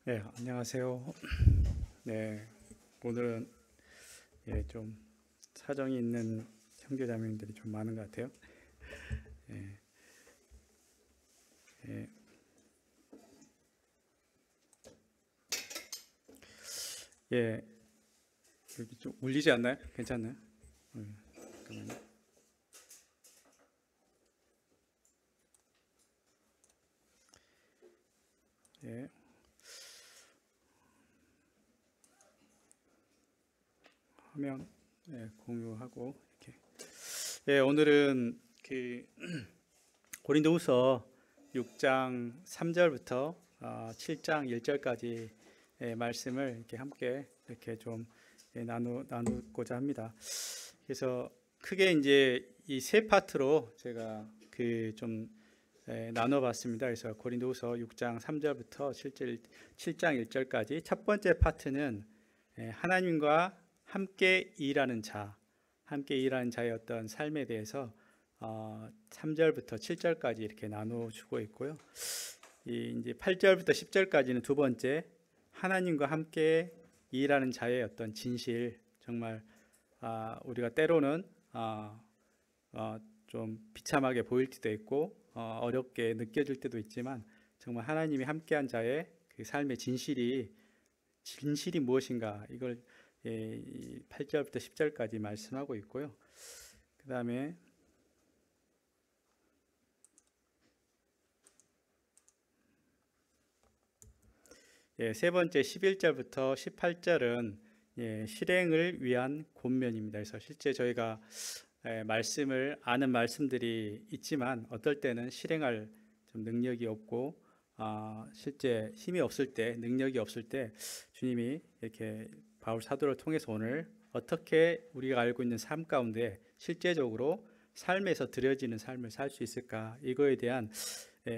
네, 안녕하세요. 네, 오늘은 좀 사정이 있는 형제자매님들이 좀 많은 것 같아요. 예, 예, 예, 여기 좀 울리지 않나요? 괜찮나요? 잠깐만요. 예, 화면 공유하고 이렇게. 오늘은 그 고린도후서 6장 3절부터 7장 1절까지 말씀을 이렇게 함께 이렇게 좀 나누고자 합니다. 그래서 크게 이제 이 세 파트로 제가 좀 나눠봤습니다. 그래서 고린도후서 6장 3절부터 7장 1절까지 첫 번째 파트는 하나님과 함께 일하는 자, 함께 일하는 자의 어떤 삶에 대해서 3절부터 7절까지 이렇게 나눠주고 있고요. 이제 8절부터 10절까지는 두 번째 하나님과 함께 일하는 자의 어떤 진실, 정말 우리가 때로는 좀 비참하게 보일 때도 있고 어렵게 느껴질 때도 있지만 정말 하나님이 함께한 자의 그 삶의 진실이 무엇인가 이걸 8절부터 10절까지 말씀하고 있고요. 그 다음에 세 번째 11절부터 18절은 실행을 위한 권면입니다. 그래서 실제 저희가 말씀을 아는 말씀들이 있지만 어떨 때는 실행할 좀 능력이 없고 실제 힘이 없을 때, 능력이 없을 때 주님이 이렇게 바울 사도를 통해서 오늘 어떻게 우리가 알고 있는 삶 가운데 실제적으로 삶에서 드려지는 삶을 살 수 있을까, 이거에 대한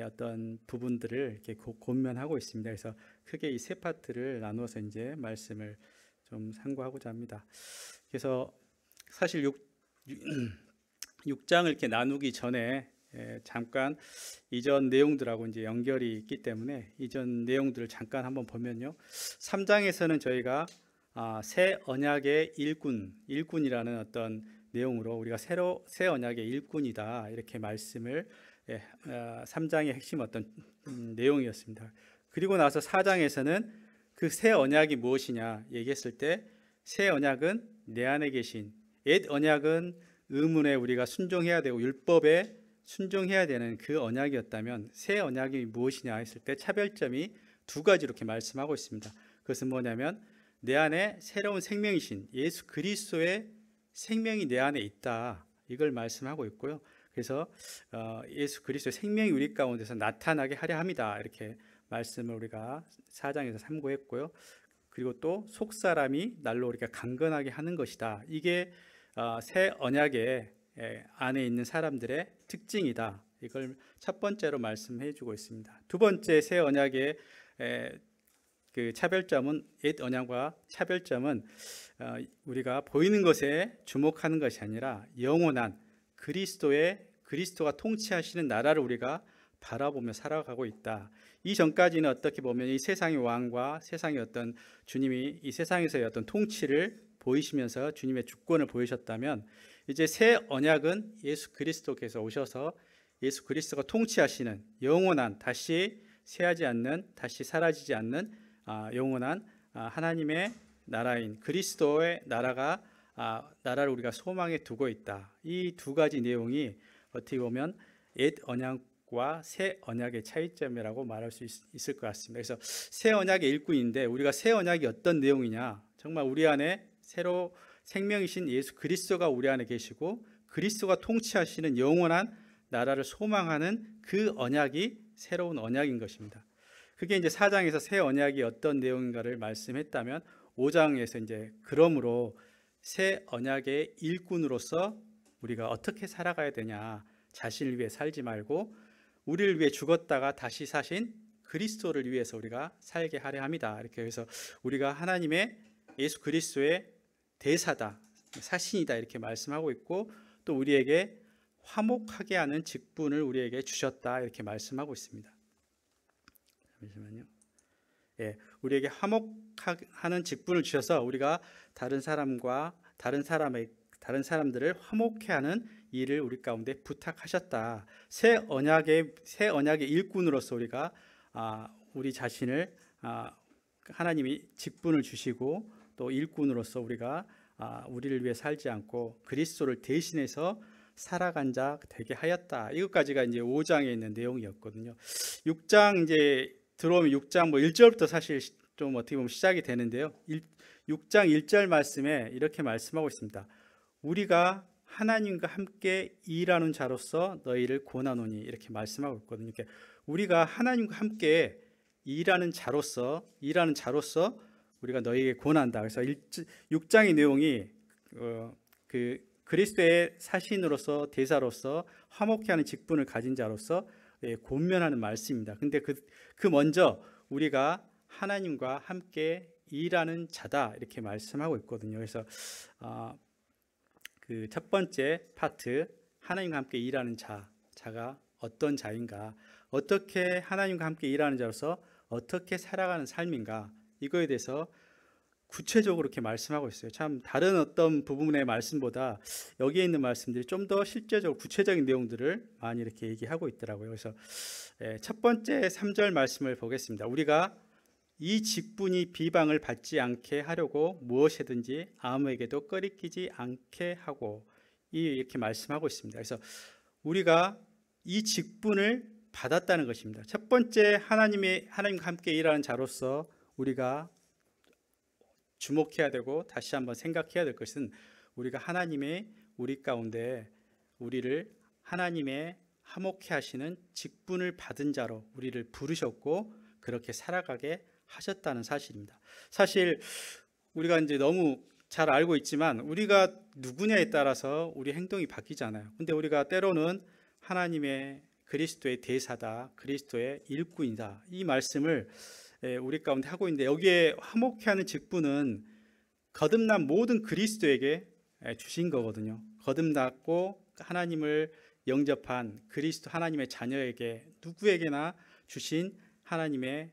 어떤 부분들을 이렇게 권면하고 있습니다. 그래서 크게 이 세 파트를 나누어서 이제 말씀을 좀 상고하고자 합니다. 그래서 사실 6장을 이렇게 나누기 전에 잠깐 이전 내용들하고 이제 연결이 있기 때문에 이전 내용들을 잠깐 한번 보면요. 3장에서는 저희가 새 언약의 일꾼이라는 어떤 내용으로 우리가 새 언약의 일꾼이다 이렇게 말씀을 3장의 핵심 어떤 내용이었습니다. 그리고 나서 4장에서는 그 새 언약이 무엇이냐 얘기했을 때 새 언약은 내 안에 계신 옛 언약은 의문에 우리가 순종해야 되고 율법에 순종해야 되는 그 언약이었다면 새 언약이 무엇이냐 했을 때 차별점이 두 가지 이렇게 말씀하고 있습니다. 그것은 뭐냐면 내 안에 새로운 생명이신 예수 그리스도의 생명이 내 안에 있다, 이걸 말씀하고 있고요. 그래서 예수 그리스도의 생명이 우리 가운데서 나타나게 하려 합니다, 이렇게 말씀을 우리가 4장에서 삼고했고요. 그리고 또 속사람이 날로 우리가 강건하게 하는 것이다, 이게 새 언약의 안에 있는 사람들의 특징이다, 이걸 첫 번째로 말씀해 주고 있습니다. 두 번째 새 언약의 그 차별점은, 옛 언약과 차별점은 우리가 보이는 것에 주목하는 것이 아니라 영원한 그리스도가 통치하시는 나라를 우리가 바라보며 살아가고 있다. 이 전까지는 어떻게 보면 이 세상의 왕과 세상의 어떤 주님이 이 세상에서의 어떤 통치를 보이시면서 주님의 주권을 보이셨다면, 이제 새 언약은 예수 그리스도께서 오셔서 예수 그리스도가 통치하시는 영원한, 다시 쇠하지 않는, 다시 사라지지 않는 영원한 하나님의 나라인 그리스도의 나라를 우리가 소망에 두고 있다. 이 두 가지 내용이 어떻게 보면 옛 언약과 새 언약의 차이점이라고 말할 수 있을 것 같습니다. 그래서 새 언약의 일꾼인데 우리가 새 언약이 어떤 내용이냐, 정말 우리 안에 새로 생명이신 예수 그리스도가 우리 안에 계시고 그리스도가 통치하시는 영원한 나라를 소망하는 그 언약이 새로운 언약인 것입니다. 그게 이제 4장에서 새 언약이 어떤 내용인가를 말씀했다면 5장에서 이제 그러므로 새 언약의 일꾼으로서 우리가 어떻게 살아가야 되냐, 자신을 위해 살지 말고 우리를 위해 죽었다가 다시 사신 그리스도를 위해서 우리가 살게 하려 합니다, 이렇게 해서 우리가 하나님의 예수 그리스도의 대사다, 사신이다, 이렇게 말씀하고 있고, 또 우리에게 화목하게 하는 직분을 우리에게 주셨다, 이렇게 말씀하고 있습니다. 잠시만요. 우리에게 화목하는 직분을 주셔서 우리가 다른 사람들을 화목케 하는 일을 우리 가운데 부탁하셨다. 새 언약의 일꾼으로서 우리가 우리 자신을 하나님이 직분을 주시고 또 일꾼으로서 우리가 우리를 위해 살지 않고 그리스도를 대신해서 살아간 자 되게 하였다. 이것까지가 이제 5장에 있는 내용이었거든요. 6장 이제 들어오면 6장 1절부터 사실 좀 어떻게 보면 시작이 되는데요. 6장 1절 말씀에 이렇게 말씀하고 있습니다. 우리가 하나님과 함께 일하는 자로서 너희를 권하노니, 이렇게 말씀하고 있거든요. 그러니까 우리가 하나님과 함께 일하는 자로서 우리가 너희에게 권한다. 그래서 6장의 내용이 그 그리스도의 사신으로서 대사로서 화목케 하는 직분을 가진 자로서 권면하는 말씀입니다. 근데 그 먼저 우리가 하나님과 함께 일하는 자다, 이렇게 말씀하고 있거든요. 그래서 그 첫 번째 파트, 하나님과 함께 일하는 자가 어떤 자인가, 어떻게 하나님과 함께 일하는 자로서 어떻게 살아가는 삶인가, 이거에 대해서 구체적으로 이렇게 말씀하고 있어요. 참 다른 어떤 부분의 말씀보다 여기에 있는 말씀들이 좀 더 실제적으로 구체적인 내용들을 많이 이렇게 얘기하고 있더라고요. 그래서 첫 번째 3절 말씀을 보겠습니다. 우리가 이 직분이 비방을 받지 않게 하려고 무엇이든지 아무에게도 꺼리끼지 않게 하고, 이렇게 말씀하고 있습니다. 그래서 우리가 이 직분을 받았다는 것입니다. 첫 번째, 하나님과 함께 일하는 자로서 우리가 주목해야 되고 다시 한번 생각해야 될 것은, 우리가 하나님의 우리 가운데 우리를 하나님의 화목케 하시는 직분을 받은 자로 우리를 부르셨고 그렇게 살아가게 하셨다는 사실입니다. 사실 우리가 이제 너무 잘 알고 있지만 우리가 누구냐에 따라서 우리 행동이 바뀌잖아요. 근데 우리가 때로는 하나님의 그리스도의 대사다, 그리스도의 일꾼이다, 이 말씀을 우리 가운데 하고 있는데, 여기에 화목케 하는 직분은 거듭난 모든 그리스도에게 주신 거거든요. 거듭났고 하나님을 영접한 그리스도 하나님의 자녀에게, 누구에게나 주신 하나님의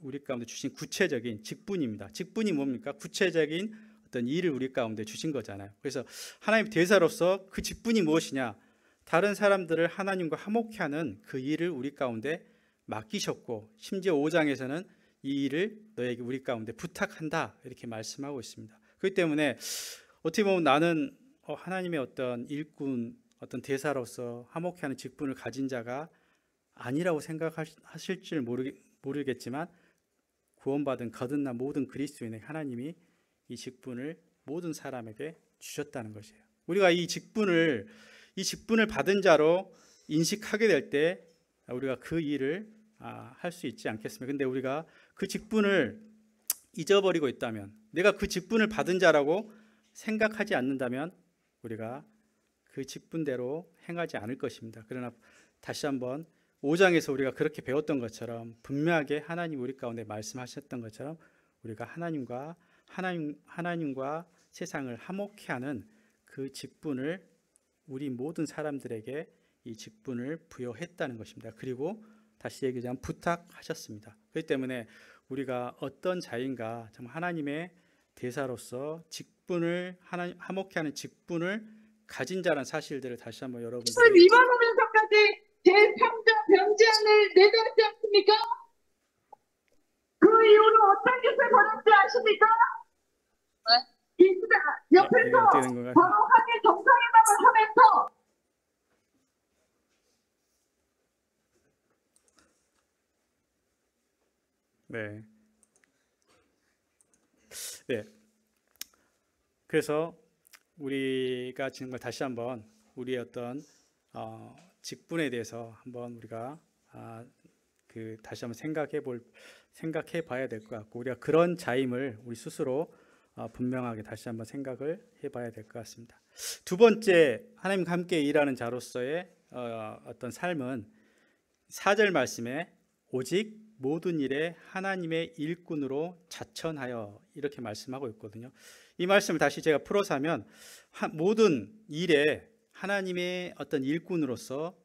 우리 가운데 주신 구체적인 직분입니다. 직분이 뭡니까? 구체적인 어떤 일을 우리 가운데 주신 거잖아요. 그래서 하나님 대사로서 그 직분이 무엇이냐? 다른 사람들을 하나님과 화목케 하는 그 일을 우리 가운데 맡기셨고, 심지어 5장에서는 이 일을 너에게 우리 가운데 부탁한다, 이렇게 말씀하고 있습니다. 그렇기 때문에 어떻게 보면 나는 하나님의 어떤 일꾼, 어떤 대사로서 화목케 하는 직분을 가진 자가 아니라고 생각하실 줄 모르겠지만, 구원받은 거듭난 모든 그리스도인에게 하나님이 이 직분을 모든 사람에게 주셨다는 것이에요. 우리가 이 직분을 받은 자로 인식하게 될 때 우리가 그 일을 할 수 있지 않겠습니까? 근데 우리가 그 직분을 잊어버리고 있다면, 내가 그 직분을 받은 자라고 생각하지 않는다면 우리가 그 직분대로 행하지 않을 것입니다. 그러나 다시 한번 5장에서 우리가 그렇게 배웠던 것처럼, 분명하게 하나님 우리 가운데 말씀하셨던 것처럼, 우리가 하나님과 세상을 화목케 하는 그 직분을 우리 모든 사람들에게 이 직분을 부여했다는 것입니다. 그리고 다시 얘기하자면 부탁하셨습니다. 그렇기 때문에 우리가 어떤 자인가, 정말 하나님의 대사로서 화목케 하는 직분을 가진 자라는 사실들을 다시 한번 여러분들이 위반하면서까지 제 3자 변제안을 내놓지 않습니까? 그 이후로 어떤 짓을 벌였지 아십니까? 이 옆에서 바로 한일 정상회담을 하면서 네. 그래서 우리가 정말 다시 한번 우리의 어떤 직분에 대해서 한번 우리가 다시 한번 생각해 봐야 될 것 같고, 우리가 그런 자임을 우리 스스로 분명하게 다시 한번 생각을 해봐야 될 것 같습니다. 두 번째, 하나님과 함께 일하는 자로서의 어떤 삶은 4절 말씀에 오직 모든 일에 하나님의 일꾼으로 자천하여, 이렇게 말씀하고 있거든요. 이 말씀을 다시 제가 풀어서 하면, 모든 일에 하나님의 어떤 일꾼으로서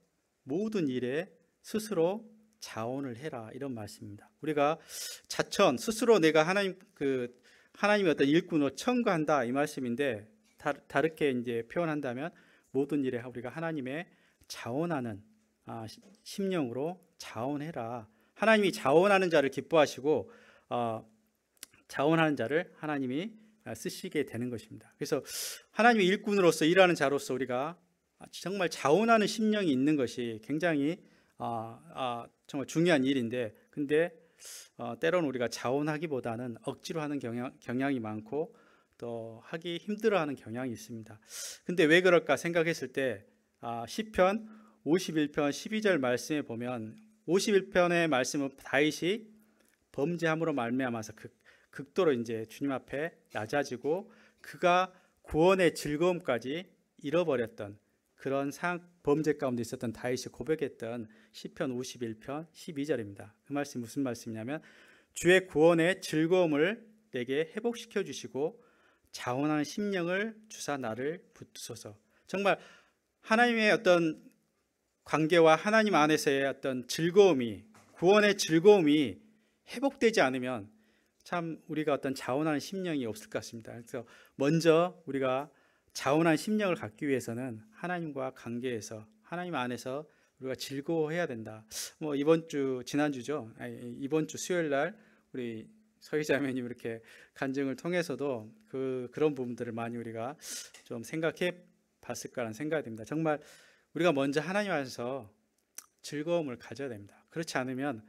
모든 일에 스스로 자원을 해라, 이런 말씀입니다. 우리가 자천 스스로 내가 하나님의 어떤 일꾼으로 청구한다, 이 말씀인데, 다르게 이제 표현한다면 모든 일에 우리가 하나님의 자원하는 심령으로 자원해라. 하나님이 자원하는 자를 기뻐하시고 자원하는 자를 하나님이 쓰시게 되는 것입니다. 그래서 하나님의 일꾼으로서 일하는 자로서 우리가 정말 자원하는 심령이 있는 것이 굉장히 정말 중요한 일인데, 근데 때로는 우리가 자원하기보다는 억지로 하는 경향이 많고 또 하기 힘들어하는 경향이 있습니다. 근데 왜 그럴까 생각했을 때 시편 51편 12절 말씀에 보면, 51편의 말씀은 다윗이 범죄함으로 말미암아서 극도로 이제 주님 앞에 낮아지고 그가 구원의 즐거움까지 잃어버렸던 그런 범죄 가운데 있었던 다윗이 고백했던 시편 51편 12절입니다. 그 말씀이 무슨 말씀이냐면, 주의 구원의 즐거움을 내게 회복시켜 주시고 자원하는 심령을 주사 나를 붙드소서. 정말 하나님의 어떤 관계와 하나님 안에서의 어떤 즐거움이, 구원의 즐거움이 회복되지 않으면 참 우리가 어떤 자원하는 심령이 없을 것 같습니다. 그래서 먼저 우리가 자원한 심령을 갖기 위해서는 하나님과 관계에서, 하나님 안에서 우리가 즐거워해야 된다. 이번 주 수요일 날 우리 서희자매님 이렇게 간증을 통해서도 그런 부분들을 많이 우리가 좀 생각해 봤을 거라는 생각이 듭니다. 정말 우리가 먼저 하나님 안에서 즐거움을 가져야 됩니다. 그렇지 않으면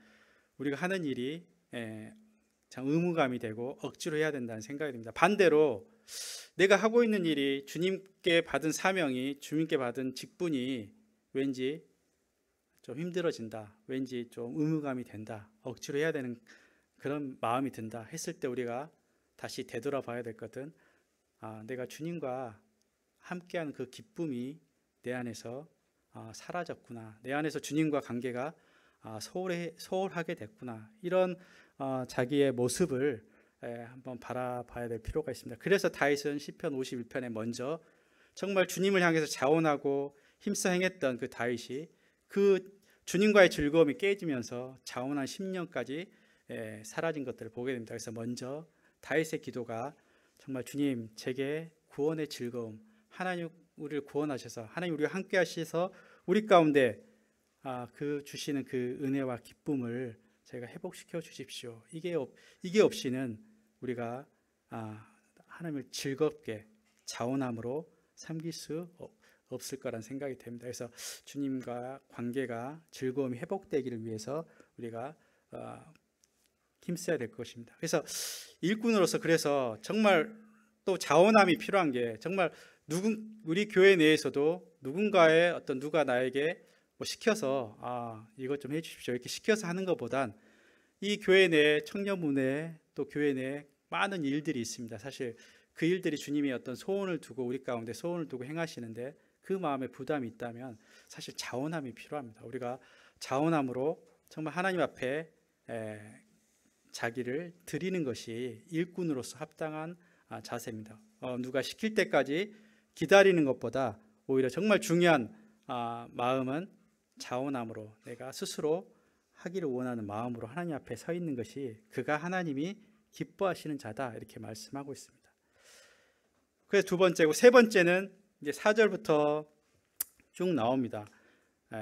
우리가 하는 일이 참 의무감이 되고 억지로 해야 된다는 생각이 듭니다. 반대로 내가 하고 있는 일이, 주님께 받은 사명이, 주님께 받은 직분이 왠지 좀 힘들어진다, 왠지 좀 의무감이 된다, 억지로 해야 되는 그런 마음이 든다 했을 때 우리가 다시 되돌아봐야 될 것은 내가 주님과 함께하는 그 기쁨이 내 안에서 사라졌구나, 내 안에서 주님과 관계가 소홀하게 됐구나, 이런 자기의 모습을 한번 바라봐야 될 필요가 있습니다. 그래서 다윗은 시편 51편에 먼저 정말 주님을 향해서 자원하고 힘써 행했던 그 다윗이 그 주님과의 즐거움이 깨지면서 자원한 심령까지 사라진 것들을 보게 됩니다. 그래서 먼저 다윗의 기도가 정말 주님, 제게 구원의 즐거움, 하나님 우리를 구원하셔서, 하나님 우리와 함께 하셔서 우리 가운데 그 주시는 그 은혜와 기쁨을 저희가 회복시켜 주십시오. 이게 없이는 우리가 하나님을 즐겁게 자원함으로 섬길 수 없을 거란 생각이 됩니다. 그래서 주님과 관계가, 즐거움이 회복되기를 위해서 우리가 힘써야 될 것입니다. 그래서 일꾼으로서 그래서 정말 또 자원함이 필요한 게, 정말 우리 교회 내에서도 누가 나에게 시켜서 이것 좀 해주십시오 이렇게 시켜서 하는 것보단 이 교회 내 청년부내 또 교회 내 많은 일들이 있습니다. 사실 그 일들이 주님이 어떤 소원을 두고 우리 가운데 소원을 두고 행하시는데 그 마음에 부담이 있다면 사실 자원함이 필요합니다. 우리가 자원함으로 정말 하나님 앞에 자기를 드리는 것이 일꾼으로서 합당한 자세입니다. 누가 시킬 때까지 기다리는 것보다 오히려 정말 중요한 마음은 자원함으로, 내가 스스로 하기를 원하는 마음으로 하나님 앞에 서 있는 것이 그가 하나님이 기뻐하시는 자다, 이렇게 말씀하고 있습니다. 그래서 두 번째고, 세 번째는 이제 4절부터 쭉 나옵니다.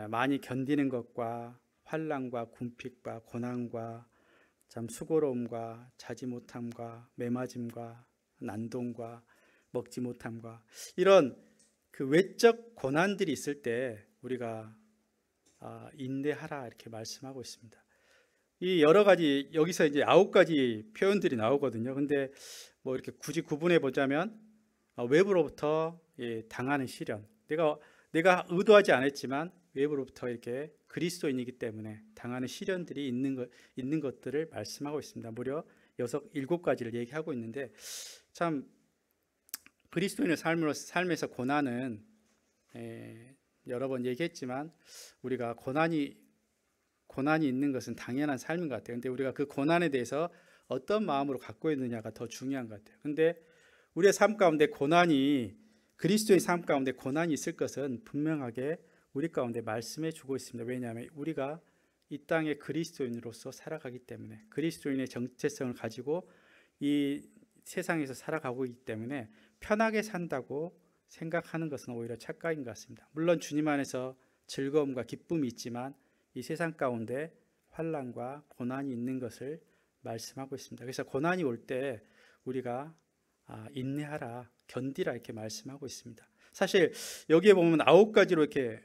많이 견디는 것과 환난과 궁핍과 고난과 참 수고로움과 자지 못함과 매맞음과 난동과 먹지 못함과 이런 그 외적 고난들이 있을 때 우리가 인내하라, 이렇게 말씀하고 있습니다. 이 여러 가지, 여기서 이제 9가지 표현들이 나오거든요. 근데 뭐 이렇게 굳이 구분해 보자면 외부로부터 당하는 시련, 내가 의도하지 않았지만 외부로부터 이렇게 그리스도인이기 때문에 당하는 시련들이 있는 것들을 말씀하고 있습니다. 무려 7가지를 얘기하고 있는데, 참 그리스도인의 삶에서 고난은 여러 번 얘기했지만 우리가 고난이 있는 것은 당연한 삶인 것 같아요. 근데 우리가 그 고난에 대해서 어떤 마음으로 갖고 있느냐가 더 중요한 것 같아요. 근데 우리의 삶 가운데 그리스도의 삶 가운데 고난이 있을 것은 분명하게 우리 가운데 말씀해 주고 있습니다. 왜냐하면 우리가 이 땅의 그리스도인으로서 살아가기 때문에, 그리스도인의 정체성을 가지고 이 세상에서 살아가고 있기 때문에 편하게 산다고 생각하는 것은 오히려 착각인 것 같습니다. 물론 주님 안에서 즐거움과 기쁨이 있지만 이 세상 가운데 환난과 고난이 있는 것을 말씀하고 있습니다. 그래서 고난이 올 때 우리가 인내하라, 견디라 이렇게 말씀하고 있습니다. 사실 여기에 보면 9가지로 이렇게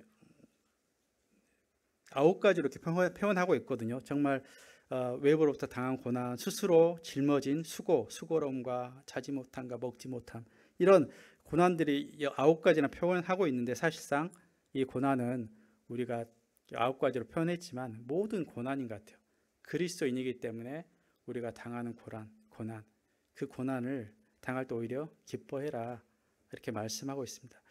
표현하고 있거든요. 정말 외부로부터 당한 고난, 스스로 짊어진 수고로움과 자지 못함과 먹지 못함, 이런 고난들이 9가지나 표현하고 있는데, 사실상 이 고난은 우리가 9가지로 표현했지만 모든 고난인 것 같아요. 그리스도인이기 때문에 우리가 당하는 고난, 그 고난을 당할 때 오히려 기뻐해라 이렇게 말씀하고 있습니다.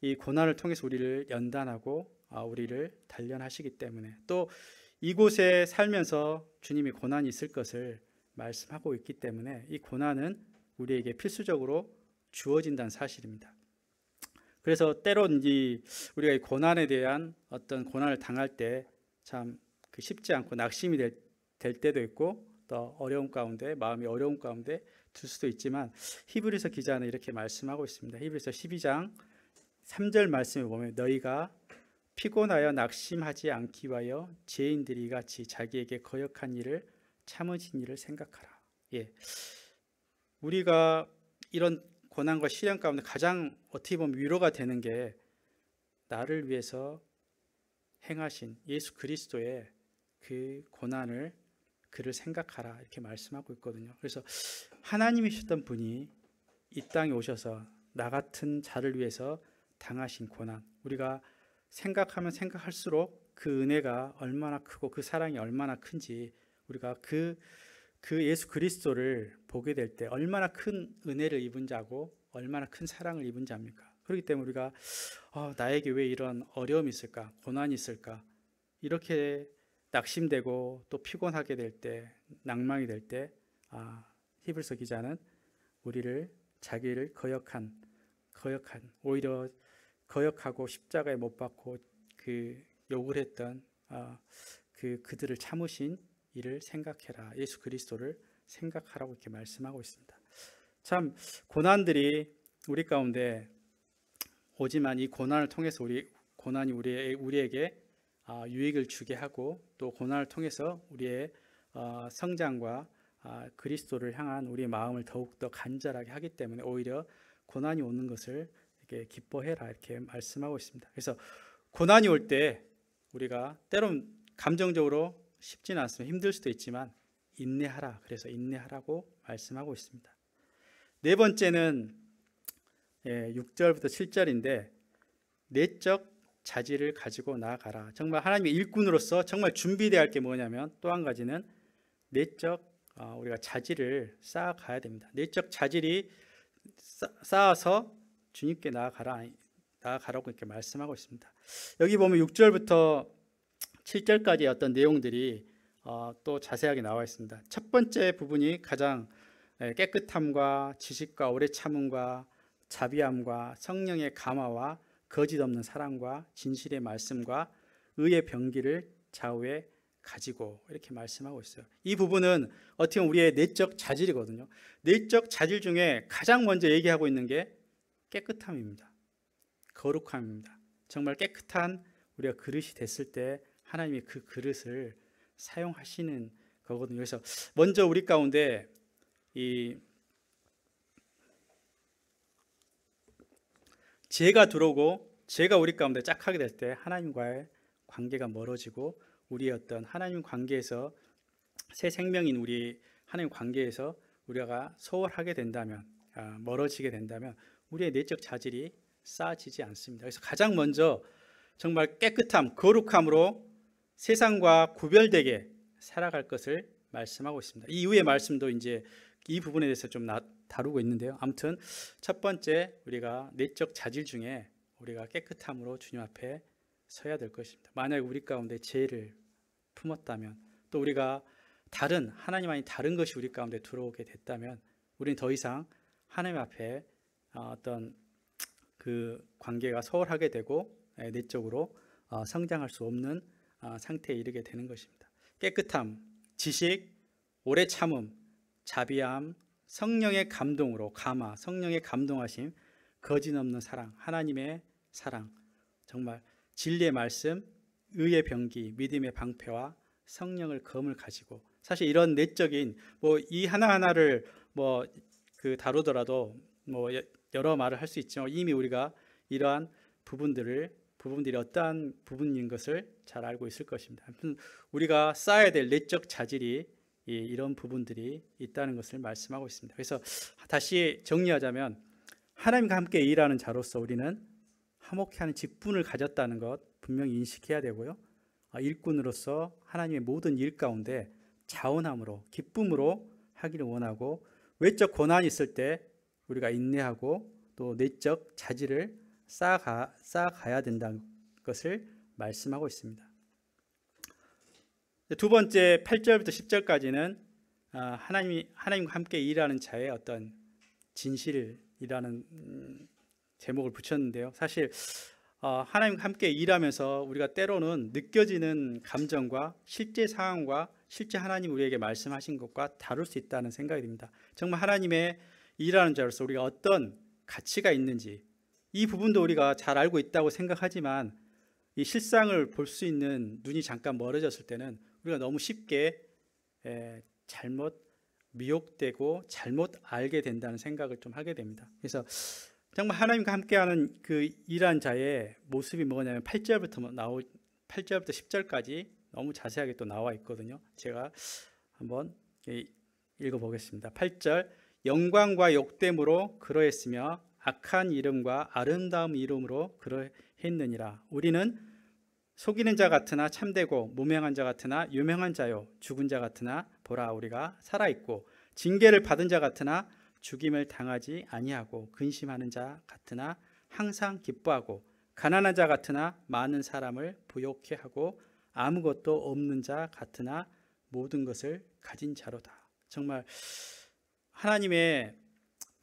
이 고난을 통해서 우리를 연단하고 우리를 단련하시기 때문에, 또 이곳에 살면서 주님이 고난이 있을 것을 말씀하고 있기 때문에 이 고난은 우리에게 필수적으로 주어진다는 사실입니다. 그래서 때론 우리가 이 고난에 대한 어떤 고난을 당할 때 참 쉽지 않고 낙심이 될 때도 있고, 또 어려움 가운데, 마음이 어려움 가운데 들 수도 있지만, 히브리서 기자는 이렇게 말씀하고 있습니다. 히브리서 12장 3절 말씀에 보면, 너희가 피곤하여 낙심하지 않기 위하여 죄인들이 같이 자기에게 거역한 일을 참으신 일을 생각하라. 우리가 이런 고난과 시련 가운데 가장 어떻게 보면 위로가 되는 게, 나를 위해서 행하신 예수 그리스도의 그 고난을, 그를 생각하라 이렇게 말씀하고 있거든요. 그래서 하나님이셨던 분이 이 땅에 오셔서 나 같은 자를 위해서 당하신 고난, 우리가 생각하면 생각할수록 그 은혜가 얼마나 크고 그 사랑이 얼마나 큰지, 우리가 그 예수 그리스도를 보게 될 때 얼마나 큰 은혜를 입은 자고 얼마나 큰 사랑을 입은 자입니까? 그렇기 때문에 우리가 나에게 왜 이런 어려움이 있을까, 고난이 있을까, 이렇게 낙심되고 또 피곤하게 될 때, 낭망이 될 때, 히브리서 기자는 우리를, 자기를 거역한, 오히려 거역하고 십자가에 못 박고 그 욕을 했던 그들을 참으신 이를 생각해라, 예수 그리스도를 생각하라고 이렇게 말씀하고 있습니다. 참 고난들이 우리 가운데 오지만 이 고난을 통해서 고난이 우리에게 유익을 주게 하고, 또 고난을 통해서 우리의 성장과 그리스도를 향한 우리의 마음을 더욱더 간절하게 하기 때문에 오히려 고난이 오는 것을 이렇게 기뻐해라 이렇게 말씀하고 있습니다. 그래서 고난이 올 때 우리가 때론 감정적으로 쉽지는 않습니다. 힘들 수도 있지만 인내하라, 그래서 인내하라고 말씀하고 있습니다. 네 번째는 6절부터 7절인데, 내적 자질을 가지고 나아가라. 정말 하나님의 일꾼으로서 정말 준비되어야 할 게 뭐냐면, 또 한 가지는 내적 우리가 자질을 쌓아가야 됩니다. 내적 자질이 쌓아서 주님께 나아가라고 이렇게 말씀하고 있습니다. 여기 보면 6절부터 7절까지 어떤 내용들이 또 자세하게 나와 있습니다. 첫 번째 부분이 가장 깨끗함과 지식과 오래 참음과 자비함과 성령의 감화와 거짓 없는 사랑과 진실의 말씀과 의의 병기를 좌우에 가지고, 이렇게 말씀하고 있어요. 이 부분은 어떻게 보면 우리의 내적 자질이거든요. 내적 자질 중에 가장 먼저 얘기하고 있는 게 깨끗함입니다. 거룩함입니다. 정말 깨끗한 우리가 그릇이 됐을 때 하나님이 그 그릇을 사용하시는 거거든요. 그래서 먼저 우리 가운데 이 죄가 들어오고 죄가 우리 가운데 짝하게 될 때 하나님과의 관계가 멀어지고, 우리의 어떤 하나님 관계에서, 새 생명인 우리 하나님 관계에서 우리가 소홀하게 된다면, 멀어지게 된다면 우리의 내적 자질이 쌓아지지 않습니다. 그래서 가장 먼저 정말 깨끗함, 거룩함으로 세상과 구별되게 살아갈 것을 말씀하고 있습니다. 이 이후의 말씀도 이제 이 부분에 대해서 좀 다루고 있는데요. 아무튼 첫 번째, 우리가 내적 자질 중에 우리가 깨끗함으로 주님 앞에 서야 될 것입니다. 만약 우리 가운데 죄를 품었다면, 또 우리가 하나님 아닌 다른 것이 우리 가운데 들어오게 됐다면, 우리는 더 이상 하나님 앞에 어떤 그 관계가 소홀하게 되고 내적으로 성장할 수 없는 상태에 이르게 되는 것입니다. 깨끗함, 지식, 오래 참음, 자비함, 성령의 감동으로 감화, 성령의 감동하심, 거짓없는 사랑, 하나님의 사랑, 정말 진리의 말씀, 의의 병기, 믿음의 방패와 성령을 검을 가지고, 사실 이런 내적인 이 하나하나를 다루더라도 여러 말을 할 수 있지만 이미 우리가 이러한 부분들이 어떠한 부분인 것을 잘 알고 있을 것입니다. 아무튼 우리가 쌓아야 될 내적 자질이 이런 부분들이 있다는 것을 말씀하고 있습니다. 그래서 다시 정리하자면 하나님과 함께 일하는 자로서 우리는 화목해하는 직분을 가졌다는 것 분명히 인식해야 되고요. 일꾼으로서 하나님의 모든 일 가운데 자원함으로 기쁨으로 하기를 원하고, 외적 고난이 있을 때 우리가 인내하고 또 내적 자질을 쌓아가야 된다는 것을 말씀하고 있습니다. 두 번째 8절부터 10절까지는 하나님과 함께 일하는 자의 어떤 진실이라는 제목을 붙였는데요. 사실 하나님과 함께 일하면서 우리가 때로는 느껴지는 감정과 실제 상황과 실제 하나님 우리에게 말씀하신 것과 다를 수 있다는 생각이 듭니다. 정말 하나님의 일하는 자로서 우리가 어떤 가치가 있는지 이 부분도 우리가 잘 알고 있다고 생각하지만 이 실상을 볼 수 있는 눈이 잠깐 멀어졌을 때는 우리가 너무 쉽게 잘못 미혹되고 잘못 알게 된다는 생각을 좀 하게 됩니다. 그래서 정말 하나님과 함께하는 그 일한 자의 모습이 뭐냐면 8절부터 10절까지 너무 자세하게 또 나와 있거든요. 제가 한번 읽어보겠습니다. 8절, 영광과 욕됨으로 그러했으며 악한 이름과 아름다운 이름으로 그러했느니라. 우리는 속이는 자 같으나 참되고 무명한 자 같으나 유명한 자요, 죽은 자 같으나 보라 우리가 살아있고, 징계를 받은 자 같으나 죽임을 당하지 아니하고, 근심하는 자 같으나 항상 기뻐하고, 가난한 자 같으나 많은 사람을 부욕해 하고, 아무것도 없는 자 같으나 모든 것을 가진 자로다. 정말 하나님의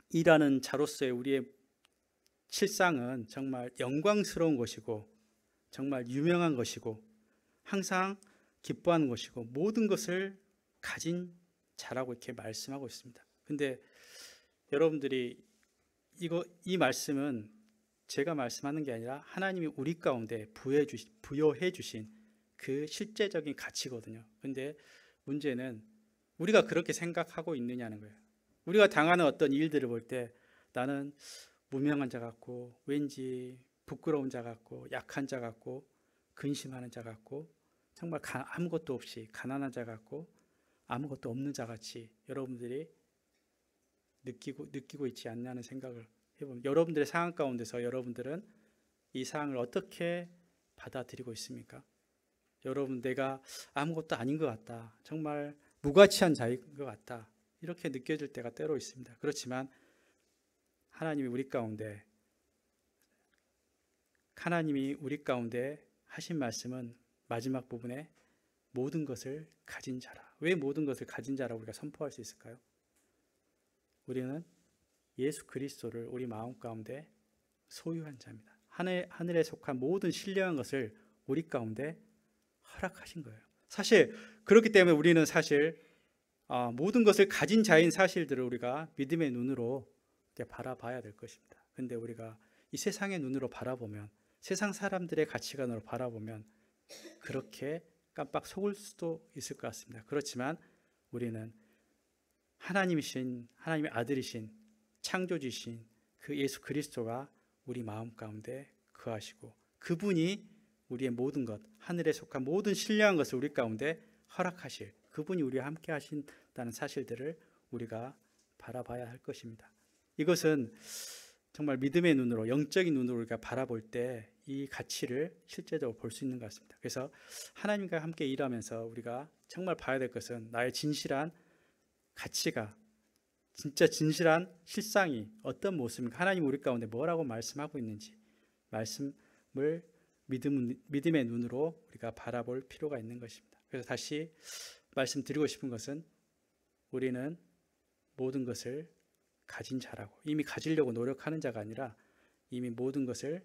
일하는 자로서의 우리의 실상은 정말 영광스러운 것이고 정말 유명한 것이고 항상 기뻐하는 것이고 모든 것을 가진 자라고 이렇게 말씀하고 있습니다. 근데 여러분들이 이 말씀은 제가 말씀하는 게 아니라 하나님이 우리 가운데 부여해 주신 그 실제적인 가치거든요. 근데 문제는 우리가 그렇게 생각하고 있느냐는 거예요. 우리가 당하는 어떤 일들을 볼 때 나는 무명한 자 같고 왠지 부끄러운 자 같고 약한 자 같고 근심하는 자 같고 정말 아무것도 없이 가난한 자 같고 아무것도 없는 자 같이 여러분들이 느끼고 있지 않냐는 생각을 해보면, 여러분들의 상황 가운데서 여러분들은 이 상황을 어떻게 받아들이고 있습니까? 여러분, 내가 아무것도 아닌 것 같다, 정말 무가치한 자인 것 같다, 이렇게 느껴질 때가 때로 있습니다. 그렇지만 하나님이 우리 가운데 하신 말씀은 마지막 부분에 모든 것을 가진 자라. 왜 모든 것을 가진 자라고 우리가 선포할 수 있을까요? 우리는 예수 그리스도를 우리 마음 가운데 소유한 자입니다. 하늘에 속한 모든 신령한 것을 우리 가운데 허락하신 거예요. 사실 그렇기 때문에 우리는 사실 모든 것을 가진 자인 사실들을 우리가 믿음의 눈으로 이렇게 바라봐야 될 것입니다. 근데 우리가 이 세상의 눈으로 바라보면, 세상 사람들의 가치관으로 바라보면 그렇게 깜빡 속을 수도 있을 것 같습니다. 그렇지만 우리는 하나님의 아들이신 창조주신 그 예수 그리스도가 우리 마음 가운데 거하시고, 그분이 우리의 모든 것, 하늘에 속한 모든 신령한 것을 우리 가운데 허락하실, 그분이 우리와 함께 하신다는 사실들을 우리가 바라봐야 할 것입니다. 이것은 정말 믿음의 눈으로, 영적인 눈으로 우리가 바라볼 때 이 가치를 실제적으로 볼 수 있는 것 같습니다. 그래서 하나님과 함께 일하면서 우리가 정말 봐야 될 것은 나의 진실한 가치가, 진짜 진실한 실상이 어떤 모습인가, 하나님 우리 가운데 뭐라고 말씀하고 있는지, 말씀을 믿음의 눈으로 우리가 바라볼 필요가 있는 것입니다. 그래서 다시 말씀드리고 싶은 것은 우리는 모든 것을 가진 자라고, 이미 가지려고 노력하는 자가 아니라 이미 모든 것을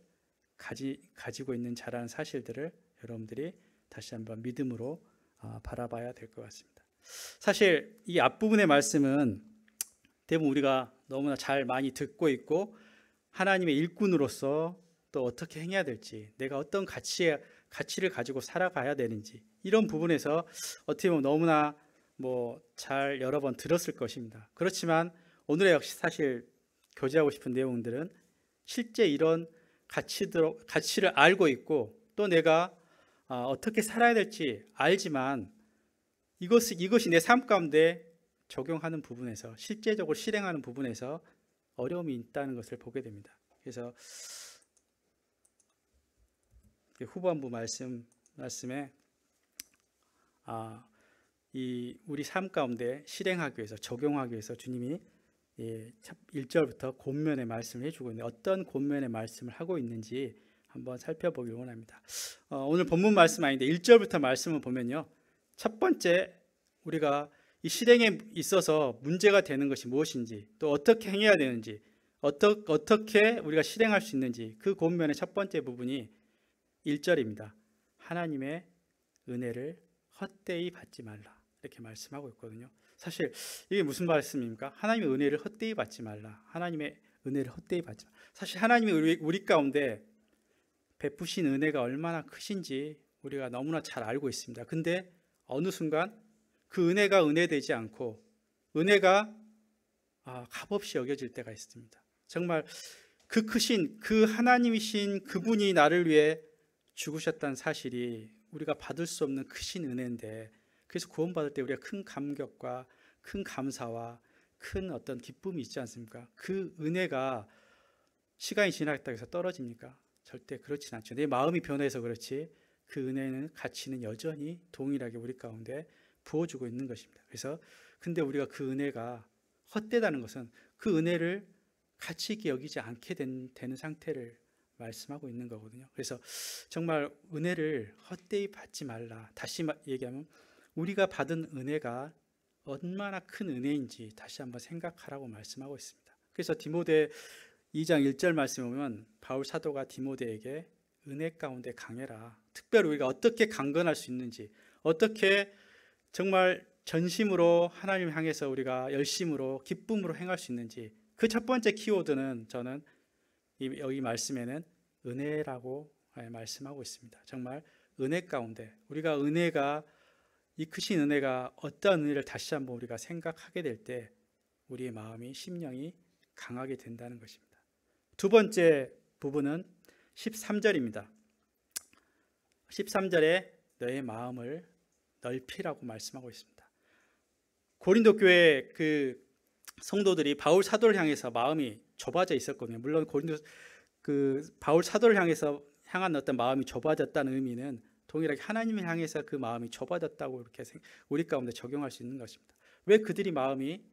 가지고 있는 자라는 사실들을 여러분들이 다시 한번 믿음으로 바라봐야 될 것 같습니다. 사실 이 앞부분의 말씀은 대부분 우리가 너무나 잘 많이 듣고 있고 하나님의 일꾼으로서 또 어떻게 행해야 될지, 내가 어떤 가치를 가지고 살아가야 되는지, 이런 부분에서 어떻게 보면 너무나 잘 여러 번 들었을 것입니다. 그렇지만 오늘의 역시 사실 교제하고 싶은 내용들은 실제 이런 가치를 알고 있고 또 내가 어떻게 살아야 될지 알지만 이것이 내 삶 가운데 적용하는 부분에서, 실제적으로 실행하는 부분에서 어려움이 있다는 것을 보게 됩니다. 그래서 후반부 말씀에 우리 삶 가운데 실행하기 위해서, 적용하기 위해서 주님이 1절부터 권면의 말씀을 해주고 있는데 어떤 권면의 말씀을 하고 있는지 한번 살펴보길 원합니다. 오늘 본문 말씀 아닌데 1절부터 말씀을 보면요, 첫 번째 우리가 이 실행에 있어서 문제가 되는 것이 무엇인지, 또 어떻게 행해야 되는지, 어떻게 우리가 실행할 수 있는지, 그 권면의 첫 번째 부분이 1절입니다. 하나님의 은혜를 헛되이 받지 말라, 이렇게 말씀하고 있거든요. 사실 이게 무슨 말씀입니까? 하나님의 은혜를 헛되이 받지 말라. 하나님의 은혜를 헛되이 받지 말라. 사실 하나님이 우리 가운데 베푸신 은혜가 얼마나 크신지 우리가 너무나 잘 알고 있습니다. 근데 어느 순간 그 은혜가 은혜되지 않고 은혜가 값없이 여겨질 때가 있습니다. 정말 그 크신 그 하나님이신 그분이 나를 위해 죽으셨다는 사실이 우리가 받을 수 없는 크신 은혜인데, 그래서 구원받을 때 우리가 큰 감격과 큰 감사와 큰 어떤 기쁨이 있지 않습니까? 그 은혜가 시간이 지났다고 해서 떨어집니까? 절대 그렇진 않죠. 내 마음이 변해서 그렇지 그 은혜는 가치는 여전히 동일하게 우리 가운데 부어주고 있는 것입니다. 그래서 근데 우리가 그 은혜가 헛되다는 것은 그 은혜를 가치 있게 여기지 않게 되는 상태를 말씀하고 있는 거거든요. 그래서 정말 은혜를 헛되이 받지 말라. 다시 얘기하면 우리가 받은 은혜가 얼마나 큰 은혜인지 다시 한번 생각하라고 말씀하고 있습니다. 그래서 디모데 2장 1절 말씀에 보면 바울 사도가 디모데에게 은혜 가운데 강해라. 특별히 우리가 어떻게 강건할 수 있는지, 어떻게 정말 전심으로 하나님을 향해서 우리가 열심으로 기쁨으로 행할 수 있는지, 그 첫 번째 키워드는 저는 여기 말씀에는 은혜라고 말씀하고 있습니다. 정말 은혜 가운데 우리가 이 크신 은혜가 어떤 은혜를 다시 한번 우리가 생각하게 될 때 우리의 마음이, 심령이 강하게 된다는 것입니다. 두 번째 부분은 13절입니다. 13절에 너의 마음을 넓히라고 말씀하고 있습니다. 고린도 교회 그 성도들이 바울 사도를 향해서 마음이 좁아져 있었거든요. 물론 바울 사도를 향한 어떤 마음이 좁아졌다는 의미는 동일하게 하나님을 향해서 그 마음이 좁아졌다고 이렇게 우리 가운데 적용할 수 있는 것입니다. 왜 그들이 마음이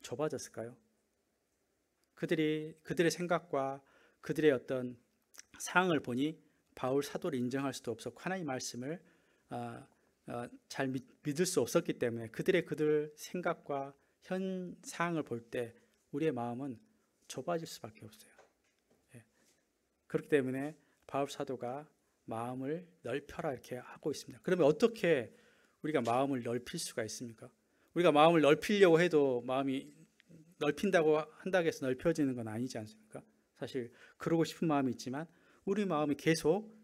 좁아졌을까요? 그들의 생각과 그들의 어떤 상황을 보니 바울 사도를 인정할 수도 없었고 하나님 말씀을 잘 믿을 수 없었기 때문에 그들 생각과 현 상황을 볼 때 우리의 마음은 좁아질 수밖에 없어요. 그렇기 때문에 바울 사도가 마음을 넓혀라 이렇게 하고 있습니다. 그러면 어떻게 우리가 마음을 넓힐 수가 있습니까? 우리가 마음을 넓히려고 해도 마음이 넓힌다고 한다고 해서 넓혀지는 건 아니지 않습니까? 사실 그러고 싶은 마음이 있지만 우리 마음이 계속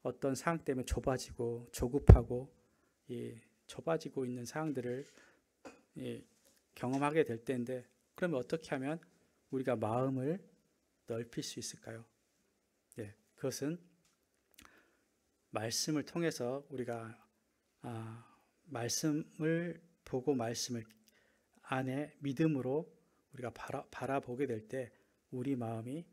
어떤 상황 때문에 좁아지고 조급하고 좁아지고 있는 상황들을 경험하게 될 때인데, 그러면 어떻게 하면 우리가 마음을 넓힐 수 있을까요? 그것은 말씀을 통해서 우리가 말씀을 보고 말씀을 안에 믿음으로 우리가 바라보게 될 때 우리 마음이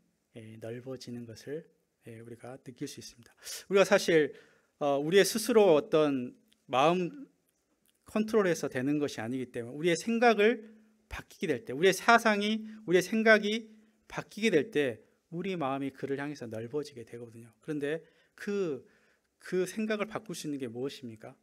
넓어지는 것을 우리가 느낄 수 있습니다. 우리가 사실 우리의 스스로 어떤 마음 컨트롤해서 되는 것이 아니기 때문에 우리의 생각을 바뀌게 될 때, 우리의 생각이 바뀌게 될 때 우리 마음이 그를 향해서 넓어지게 되거든요. 그런데 그 생각을 바꿀 수 있는 게 무엇입니까?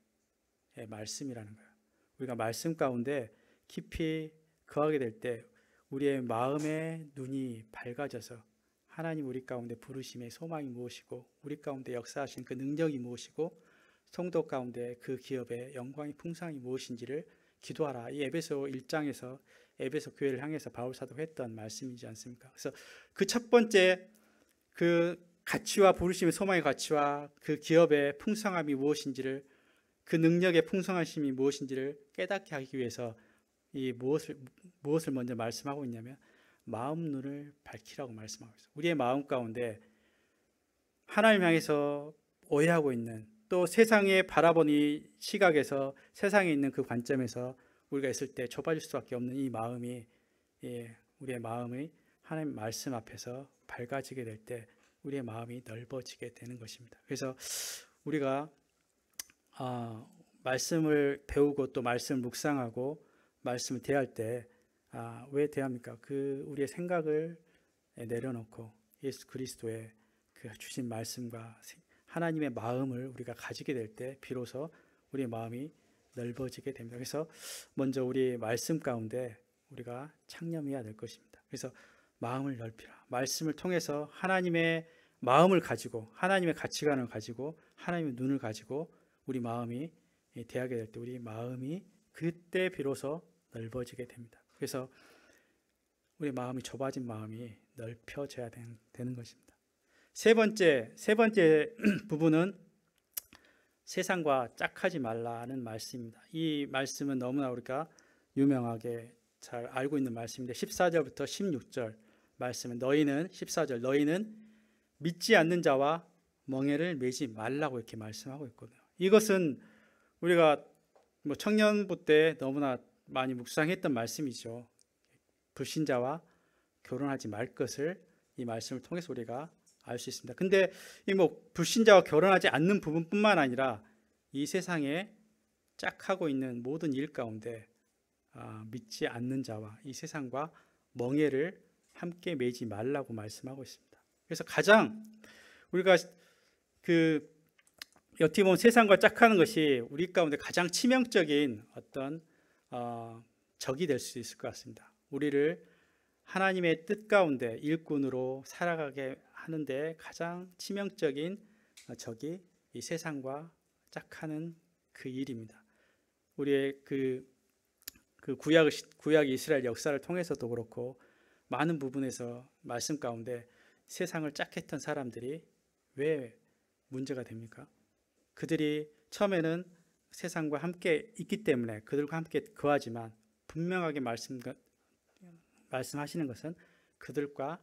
말씀이라는 거예요. 우리가 말씀 가운데 깊이 거하게 될 때 우리의 마음의 눈이 밝아져서 하나님 우리 가운데 부르심의 소망이 무엇이고 우리 가운데 역사하신 그 능력이 무엇이고 성도 가운데 그 기업의 영광이 풍성이 무엇인지를 기도하라. 이 에베소 1장에서 에베소 교회를 향해서 바울 사도가 했던 말씀이지 않습니까? 그래서 그 첫 번째 그 가치와 부르심의 소망의 가치와 그 기업의 풍성함이 무엇인지를, 그 능력의 풍성하심이 무엇인지를 깨닫게 하기 위해서 이 무엇을 먼저 말씀하고 있냐면 마음 눈을 밝히라고 말씀하고 있어요. 우리의 마음 가운데 하나님 향해서 오해하고 있는, 또 세상에 바라보는 시각에서, 세상에 있는 그 관점에서 우리가 있을 때 좁아질 수밖에 없는 이 마음이, 우리의 마음이 하나님 말씀 앞에서 밝아지게 될 때 우리의 마음이 넓어지게 되는 것입니다. 그래서 우리가 말씀을 배우고 또 말씀을 묵상하고 말씀을 대할 때 왜 대합니까? 그 우리의 생각을 내려놓고 예수 그리스도의 그 주신 말씀과 하나님의 마음을 우리가 가지게 될 때 비로소 우리의 마음이 넓어지게 됩니다. 그래서 먼저 우리 말씀 가운데 우리가 창념해야 될 것입니다. 그래서 마음을 넓히라. 말씀을 통해서 하나님의 마음을 가지고, 하나님의 가치관을 가지고, 하나님의 눈을 가지고 우리 마음이 대하게 될 때 우리 마음이 그때 비로소 넓어지게 됩니다. 그래서 우리 마음이 좁아진 마음이 넓혀져야 되는 것입니다. 세 번째 부분은 세상과 짝하지 말라는 말씀입니다. 이 말씀은 너무나 우리가 유명하게 잘 알고 있는 말씀인데 14절부터 16절 말씀은 14절 너희는 믿지 않는 자와 멍에를 매지 말라고 이렇게 말씀하고 있거든요. 이것은 우리가 청년부 때 너무나 많이 묵상했던 말씀이죠. 불신자와 결혼하지 말 것을 이 말씀을 통해서 우리가 알 수 있습니다. 근데 이 불신자와 결혼하지 않는 부분뿐만 아니라 이 세상에 짝하고 있는 모든 일 가운데 믿지 않는 자와 이 세상과 멍에를 함께 매지 말라고 말씀하고 있습니다. 그래서 가장 우리가 어떻게 보면 세상과 짝하는 것이 우리 가운데 가장 치명적인 어떤 적이 될 수 있을 것 같습니다. 우리를 하나님의 뜻 가운데 일꾼으로 살아가게 하는데 가장 치명적인 적이 이 세상과 짝하는 그 일입니다. 우리의 그 구약 이스라엘 역사를 통해서도 그렇고 많은 부분에서 말씀 가운데 세상을 짝했던 사람들이 왜 문제가 됩니까? 그들이 처음에는 세상과 함께 있기 때문에 그들과 함께 거하지만 분명하게 말씀하시는 것은 그들과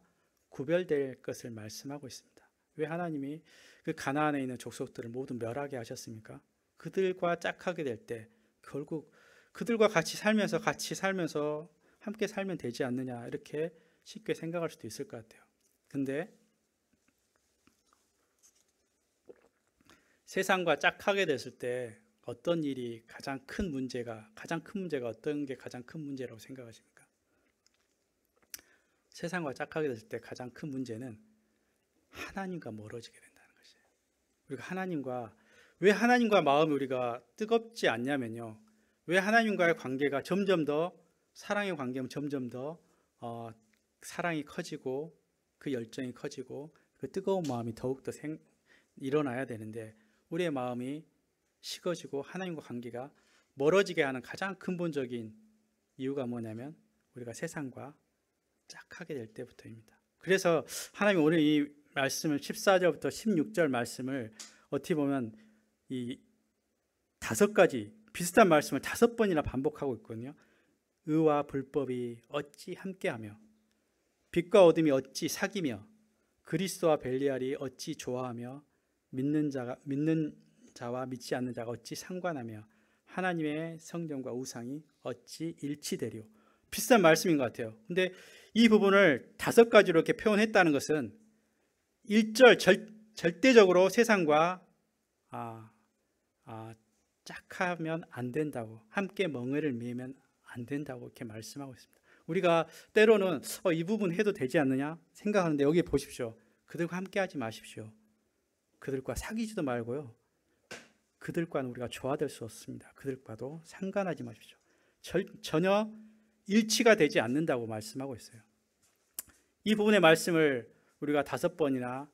구별될 것을 말씀하고 있습니다. 왜 하나님이 그 가나안에 있는 족속들을 모두 멸하게 하셨습니까? 그들과 짝하게 될 때 결국 그들과 같이 살면서 함께 살면 되지 않느냐 이렇게 쉽게 생각할 수도 있을 것 같아요. 근데 세상과 짝하게 됐을 때 어떤 일이 가장 큰 문제가 어떤 게 가장 큰 문제라고 생각하십니까? 세상과 짝하게 됐을 때 가장 큰 문제는 하나님과 멀어지게 된다는 것이에요. 우리가 왜 하나님과 마음이 우리가 뜨겁지 않냐면요. 왜 하나님과의 관계가 점점 더 사랑의 관계는 점점 더 사랑이 커지고 그 열정이 커지고 그 뜨거운 마음이 더욱더 일어나야 되는데 우리의 마음이 식어지고 하나님과 관계가 멀어지게 하는 가장 근본적인 이유가 뭐냐면 우리가 세상과 짝하게 될 때부터입니다. 그래서 하나님이 오늘 이 말씀을 14절부터 16절 말씀을 어떻게 보면 이 5가지 비슷한 말씀을 5번이나 반복하고 있거든요. 의와 불법이 어찌 함께하며 빛과 어둠이 어찌 사귀며 그리스도와 벨리알이 어찌 좋아하며 믿는 자와 믿지 않는 자가 어찌 상관하며 하나님의 성전과 우상이 어찌 일치되리요. 비슷한 말씀인 것 같아요. 근데 이 부분을 5가지로 이렇게 표현했다는 것은 1절 절대적으로 세상과 짝하면 안 된다고, 함께 멍에를 매면 안 된다고 이렇게 말씀하고 있습니다. 우리가 때로는 이 부분 해도 되지 않느냐 생각하는데 여기 보십시오. 그들과 함께 하지 마십시오. 그들과 사귀지도 말고요. 그들과는 우리가 조화될 수 없습니다. 그들과도 상관하지 마십시오. 전혀 일치가 되지 않는다고 말씀하고 있어요. 이 부분의 말씀을 우리가 5번이나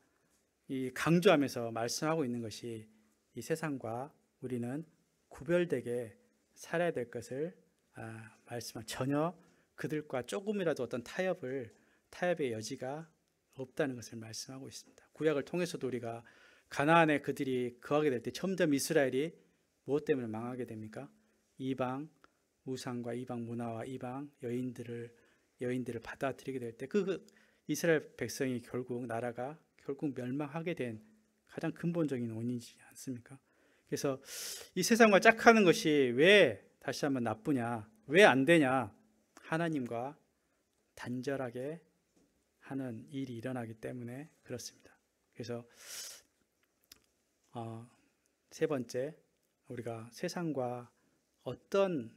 강조하면서 말씀하고 있는 것이 이 세상과 우리는 구별되게 살아야 될 것을 말씀한 전혀 그들과 조금이라도 어떤 타협의 여지가 없다는 것을 말씀하고 있습니다. 구약을 통해서도 우리가 가나안에 그들이 거하게 될 때 점점 이스라엘이 무엇 때문에 망하게 됩니까? 이방 우상과 이방 문화와 이방 여인들을 받아들이게 될 때 그 이스라엘 백성이 나라가 결국 멸망하게 된 가장 근본적인 원인이지 않습니까? 그래서 이 세상과 짝하는 것이 왜 다시 한번 나쁘냐, 왜 안 되냐? 하나님과 단절하게 하는 일이 일어나기 때문에 그렇습니다. 그래서 세 번째, 우리가 세상과 어떤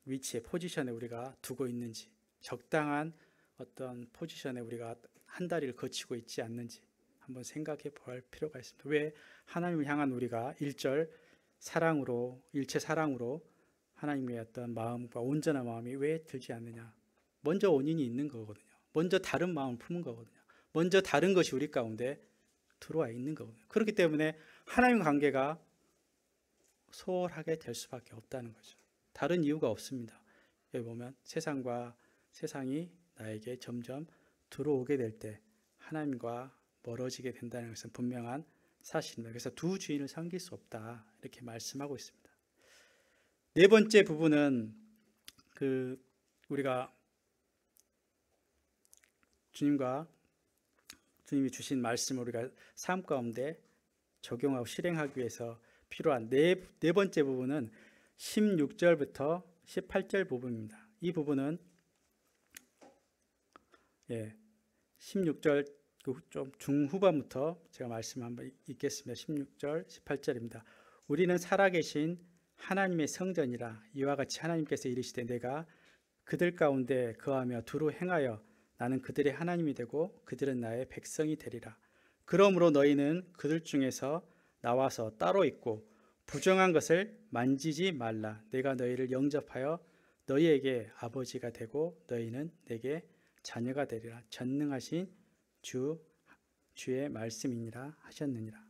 위치에 포지션에 우리가 두고 있는지, 적당한 어떤 포지션에 우리가 한 다리를 거치고 있지 않는지 한번 생각해 볼 필요가 있습니다. 왜 하나님을 향한 우리가 1절 사랑으로, 일체 사랑으로 하나님의 어떤 마음과 온전한 마음이 왜 들지 않느냐? 먼저 원인이 있는 거거든요. 먼저 다른 마음을 품은 거거든요. 먼저 다른 것이 우리 가운데 들어와 있는 거거든요. 그렇기 때문에 하나님 관계가 소홀하게 될 수밖에 없다는 거죠. 다른 이유가 없습니다. 여기 보면 세상이 나에게 점점 들어오게 될 때 하나님과 멀어지게 된다는 것은 분명한 사실입니다. 그래서 두 주인을 섬길 수 없다 이렇게 말씀하고 있습니다. 네 번째 부분은 우리가 주님이 주신 말씀을 우리가 삶 가운데 적용하고 실행하기 위해서 필요한 네 번째 부분은 16절부터 18절 부분입니다. 이 부분은 16절 좀 중후반부터 제가 말씀 한번 읽겠습니다. 16절, 18절입니다. 우리는 살아계신 하나님의 성전이라 이와 같이 하나님께서 이르시되 내가 그들 가운데 거하며 두루 행하여 나는 그들의 하나님이 되고 그들은 나의 백성이 되리라. 그러므로 너희는 그들 중에서 나와서 따로 있고 부정한 것을 만지지 말라. 내가 너희를 영접하여 너희에게 아버지가 되고 너희는 내게 자녀가 되리라. 전능하신 주의 말씀이니라 하셨느니라.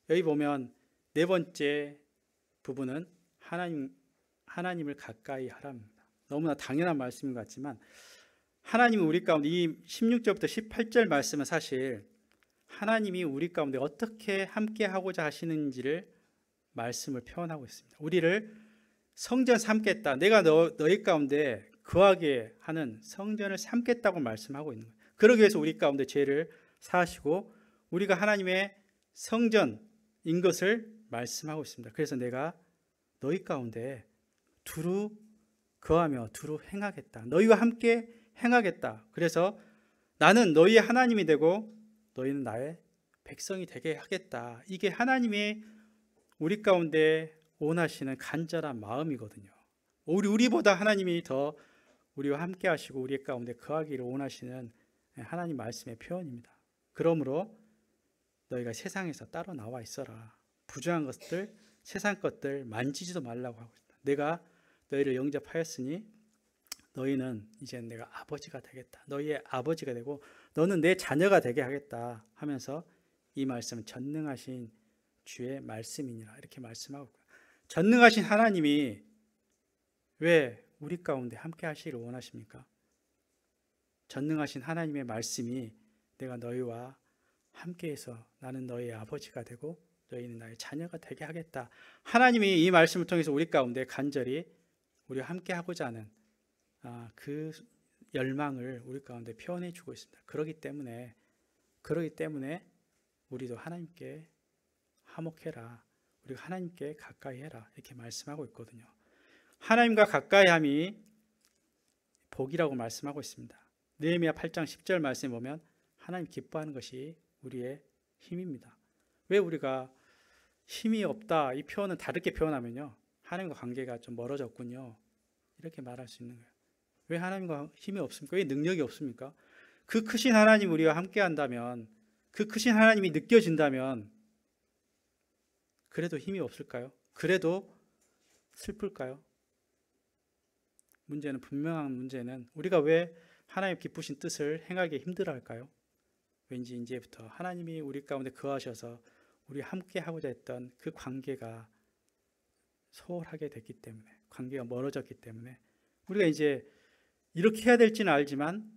여기 보면 네 번째 부분은 하나님을 가까이 하랍니다. 너무나 당연한 말씀인 것 같지만 하나님은 우리 가운데 이 16절부터 18절 말씀은 사실 하나님이 우리 가운데 어떻게 함께 하고자 하시는지를 말씀을 표현하고 있습니다. 우리를 성전 삼겠다. 내가 너희 가운데 거하게 하는 성전을 삼겠다고 말씀하고 있는 거예요. 그러기 위해서 우리 가운데 죄를 사하시고 우리가 하나님의 성전인 것을 말씀하고 있습니다. 그래서 내가 너희 가운데 두루 거하며 두루 행하겠다. 너희와 함께 행하겠다. 그래서 나는 너희의 하나님이 되고 너희는 나의 백성이 되게 하겠다. 이게 하나님이 우리 가운데 원하시는 간절한 마음이거든요. 우리보다 하나님이 더 우리와 함께 하시고 우리 가운데 거하기를 원하시는 하나님 말씀의 표현입니다. 그러므로 너희가 세상에서 따로 나와 있어라. 부정한 것들, 세상 것들 만지지도 말라고 하고 있다. 내가 너희를 영접하였으니 너희는 이제 내가 아버지가 되겠다. 너희의 아버지가 되고 너는 내 자녀가 되게 하겠다 하면서 이 말씀은 전능하신 주의 말씀이니라 이렇게 말씀하고 있고요. 전능하신 하나님이 왜 우리 가운데 함께 하시기를 원하십니까? 전능하신 하나님의 말씀이 내가 너희와 함께해서 나는 너희의 아버지가 되고 너희는 나의 자녀가 되게 하겠다. 하나님이 이 말씀을 통해서 우리 가운데 간절히 우리와 함께하고자 하는 그 열망을 우리 가운데 표현해 주고 있습니다. 그러기 때문에 우리도 하나님께 화목해라. 우리가 하나님께 가까이 해라. 이렇게 말씀하고 있거든요. 하나님과 가까이함이 복이라고 말씀하고 있습니다. 느헤미야 8장 10절 말씀에 보면 하나님 기뻐하는 것이 우리의 힘입니다. 왜 우리가 힘이 없다 이 표현은 다르게 표현하면요 하나님과 관계가 좀 멀어졌군요 이렇게 말할 수 있는 거예요. 왜 하나님과 힘이 없습니까? 왜 능력이 없습니까? 그 크신 하나님 우리와 함께 한다면, 그 크신 하나님이 느껴진다면 그래도 힘이 없을까요? 그래도 슬플까요? 분명한 문제는 우리가 왜 하나님 기쁘신 뜻을 행하기 힘들어할까요? 왠지 이제부터 하나님이 우리 가운데 거하셔서 우리 함께 하고자 했던 그 관계가 소홀하게 됐기 때문에, 관계가 멀어졌기 때문에 우리가 이제 이렇게 해야 될지는 알지만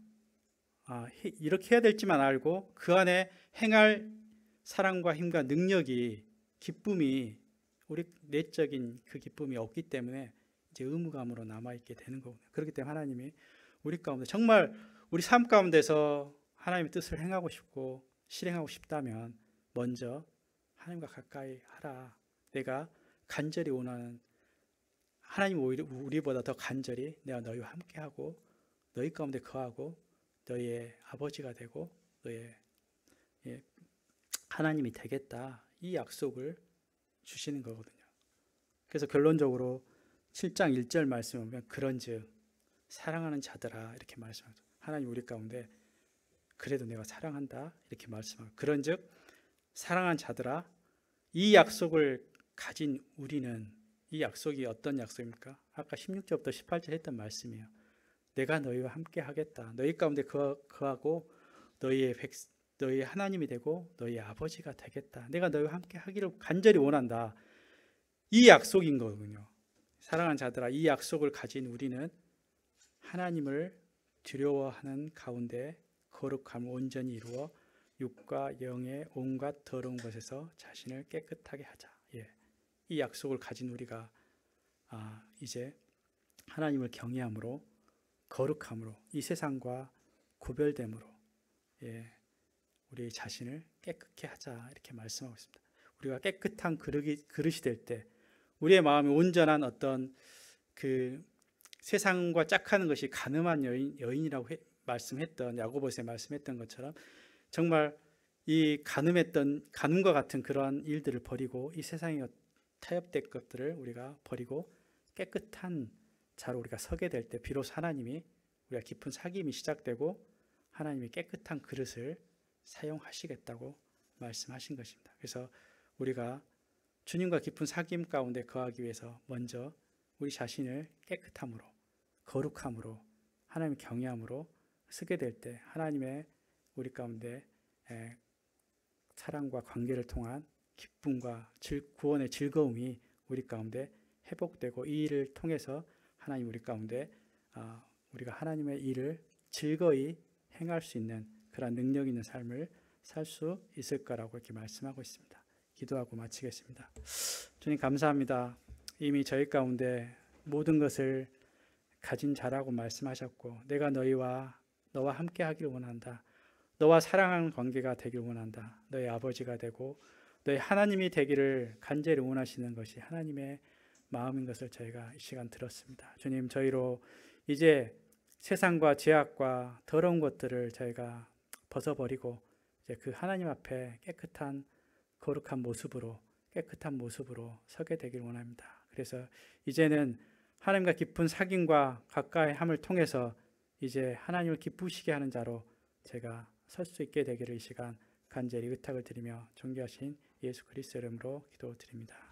이렇게 해야 될지만 알고 그 안에 행할 사랑과 힘과 능력이, 기쁨이, 우리 내적인 그 기쁨이 없기 때문에 이제 의무감으로 남아있게 되는 거거든요. 그렇기 때문에 하나님이 우리 가운데 정말 우리 삶 가운데서 하나님의 뜻을 행하고 싶고 실행하고 싶다면 먼저 하나님과 가까이 하라. 내가 간절히 원하는, 하나님 오히려 우리보다 더 간절히 내가 너희와 함께하고 너희 가운데 거하고 너희의 아버지가 되고 너희의 하나님이 되겠다, 이 약속을 주시는 거거든요. 그래서 결론적으로 7장 1절 말씀을 보면 그런즉 사랑하는 자들아 이렇게 말씀하죠. 하나님 우리 가운데 그래도 내가 사랑한다 이렇게 말씀하고, 그런즉 사랑하는 자들아, 이 약속을 가진 우리는, 이 약속이 어떤 약속입니까? 아까 16절부터 18절 했던 말씀이에요. 내가 너희와 함께 하겠다. 너희 가운데 거하고 너희의 하나님이 되고 너희의 아버지가 되겠다. 내가 너희와 함께 하기를 간절히 원한다. 이 약속인 거군요. 사랑하는 자들아, 이 약속을 가진 우리는 하나님을 두려워하는 가운데 거룩함을 온전히 이루어 육과 영의 온갖 더러운 것에서 자신을 깨끗하게 하자. 이 약속을 가진 우리가 이제 하나님을 경외함으로, 거룩함으로, 이 세상과 구별됨으로 우리 자신을 깨끗게 하자 이렇게 말씀하고 있습니다. 우리가 깨끗한 그릇이 될 때 우리의 마음이 온전한 어떤 그 세상과 짝하는 것이 가늠한 여인이라고 말씀했던, 야고보서에 말씀했던 것처럼 정말 이 가늠과 같은 그러한 일들을 버리고 이 세상에 타협된 것들을 우리가 버리고 깨끗한 자로 우리가 서게 될 때 비로소 하나님이, 우리가 깊은 사귐이 시작되고 하나님이 깨끗한 그릇을 사용하시겠다고 말씀하신 것입니다. 그래서 우리가 주님과 깊은 사귐 가운데 거하기 위해서 먼저 우리 자신을 깨끗함으로, 거룩함으로, 하나님 경외함으로 쓰게 될 때 하나님의 우리 가운데 사랑과 관계를 통한 기쁨과 구원의 즐거움이 우리 가운데 회복되고, 이 일을 통해서 하나님 우리 가운데 우리가 하나님의 일을 즐거이 행할 수 있는 그런 능력 있는 삶을 살 수 있을 거라고 이렇게 말씀하고 있습니다. 기도하고 마치겠습니다. 주님 감사합니다. 이미 저희 가운데 모든 것을 가진 자라고 말씀하셨고, 내가 너와 함께 하기를 원한다. 너와 사랑하는 관계가 되길 원한다. 너의 아버지가 되고 너의 하나님이 되기를 간절히 원하시는 것이 하나님의 마음인 것을 저희가 이 시간 들었습니다. 주님, 저희로 이제 세상과 죄악과 더러운 것들을 저희가 벗어버리고 이제 그 하나님 앞에 깨끗한 거룩한 모습으로, 깨끗한 모습으로 서게 되길 원합니다. 그래서 이제는 하나님과 깊은 사귐과 가까이 함을 통해서 이제 하나님을 기쁘시게 하는 자로 제가 설 수 있게 되기를 이 시간 간절히 의탁을 드리며 존귀하신 예수 그리스도 이름으로 기도드립니다.